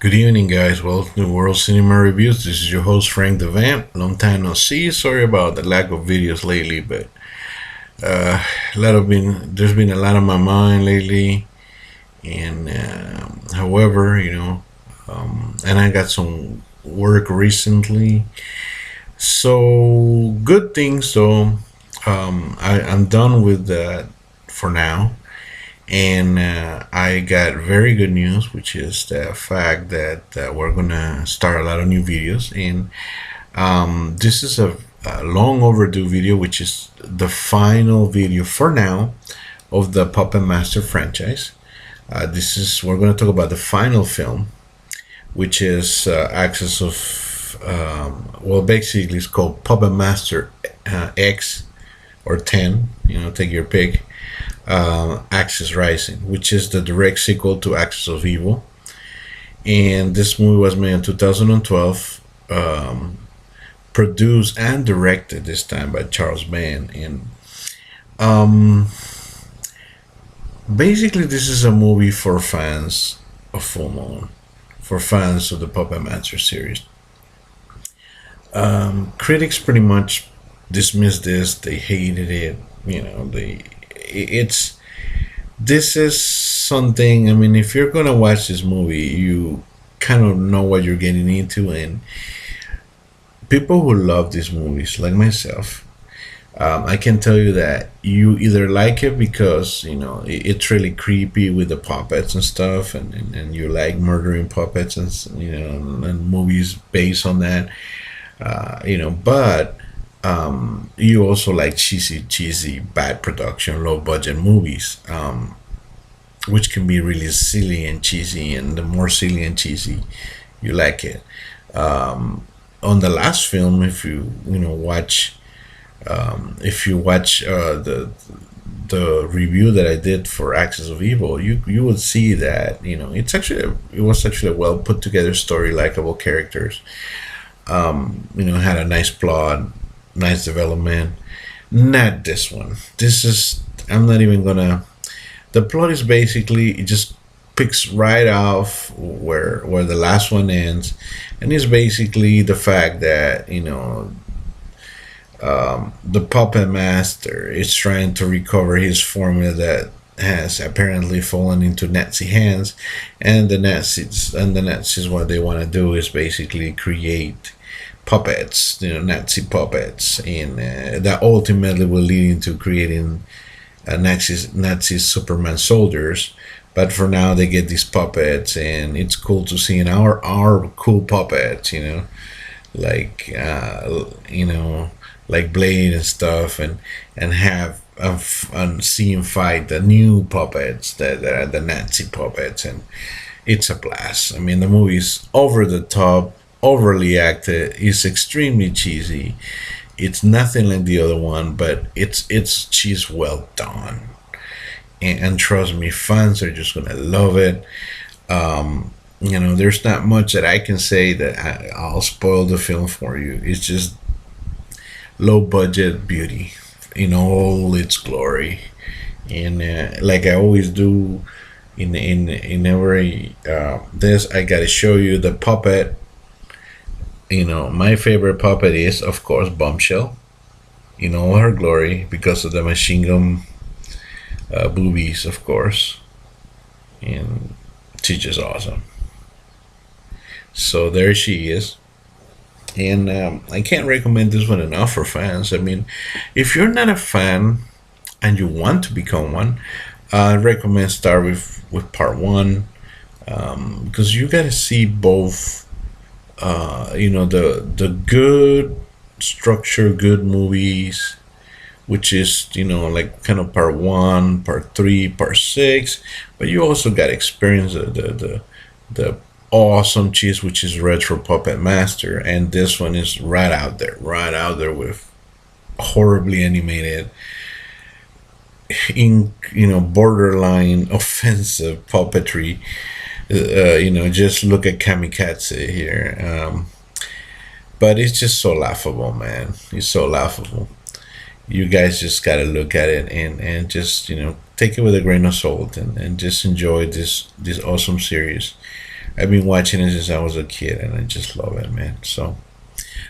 Good evening, guys. Welcome to World Cinema Reviews. This is your host, Frank Devant. Long time no see. Sorry about the lack of videos lately, but there's been a lot on my mind lately, and however, and I got some work recently. So good things though. I'm done with that for now. And I got very good news, which is the fact that we're gonna start a lot of new videos. And this is a long overdue video, which is the final video for now of the Puppet Master franchise. This is we're gonna talk about the final film, which is Axis of basically it's called Puppet Master X or 10. Take your pick. Axis Rising, which is the direct sequel to Axis of Evil. And this movie was made in 2012, produced and directed this time by Charles Mann. And basically, this is a movie for fans of Full Moon, for fans of the Puppet Master series. Critics pretty much dismissed this. They hated it. It's this is something. I mean, if you're gonna watch this movie, you kind of know what you're getting into, and people who love these movies, like myself, I can tell you that you either like it because it's really creepy with the puppets and stuff, and you like murdering puppets and movies based on that, but you also like cheesy, bad production, low budget movies, which can be really silly and cheesy. And the more silly and cheesy, you like it. On the last film, if you watch the review that I did for Axis of Evil, you would see that it was actually a well put together story, likable characters. Had a nice plot, nice development. Not this one. This is I'm not even gonna. The plot is basically it just picks right off where the last one ends, and it's basically the fact that the puppet master is trying to recover his formula that has apparently fallen into Nazi hands, and the Nazis what they want to do is basically create puppets, Nazi puppets, and that ultimately will lead into creating Nazi Superman soldiers. But for now, they get these puppets, and it's cool to see in our cool puppets, like like Blade and stuff, and have and see him fight the new puppets that are the Nazi puppets, and it's a blast. I mean, the movie's over the top, overly acted. It's extremely cheesy. It's nothing like the other one, but it's cheese well done. And trust me, fans are just gonna love it. There's not much that I can say that I'll spoil the film for you. It's just low budget beauty in all its glory, and like I always do in every this, I gotta show you the puppet. My favorite puppet is, of course, Bombshell, in all her glory, because of the machine gun boobies, of course. And she's just awesome. So there she is. And I can't recommend this one enough for fans. I mean, if you're not a fan and you want to become one, I recommend start with part one, because you got to see both the good structure, good movies, which is like kind of part one, part three, part six, but you also got to experience the awesome cheese, which is Retro Puppet Master, and this one is right out there with horribly animated, in borderline offensive puppetry. Just look at Kamikaze here. But it's just so laughable, man. It's so laughable. You guys just gotta look at it, and just take it with a grain of salt, and just enjoy this awesome series. I've been watching it since I was a kid, and I just love it, man. So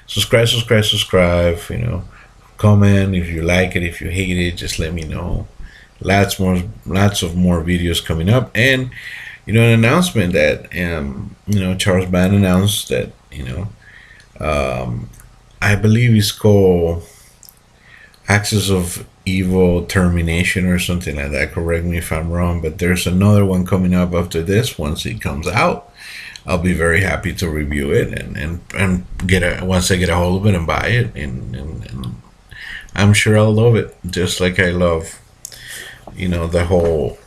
subscribe, subscribe, subscribe. Comment if you like it, if you hate it, just let me know. Lots of more videos coming up, and an announcement that Charles Band announced that I believe it's called Axis of Evil Termination or something like that. Correct me if I'm wrong, but there's another one coming up after this. Once it comes out, I'll be very happy to review it and once I get a hold of it and buy it, and I'm sure I'll love it just like I love the whole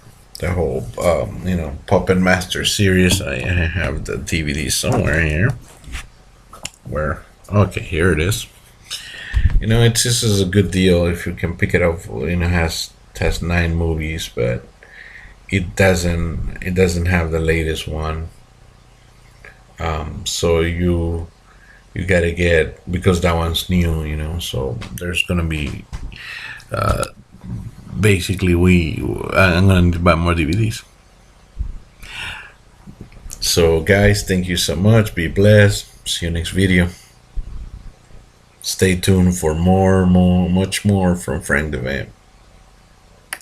Puppet Master series. I have the DVD somewhere here. Where? Okay, here it is. It's this is a good deal if you can pick it up. Has 9 movies, but it doesn't have the latest one. So you gotta get, because that one's new. So there's gonna be basically I'm gonna need to buy more DVDs. So guys, thank you so much. Be blessed. See you next video. Stay tuned for much more from Frank the Vamp.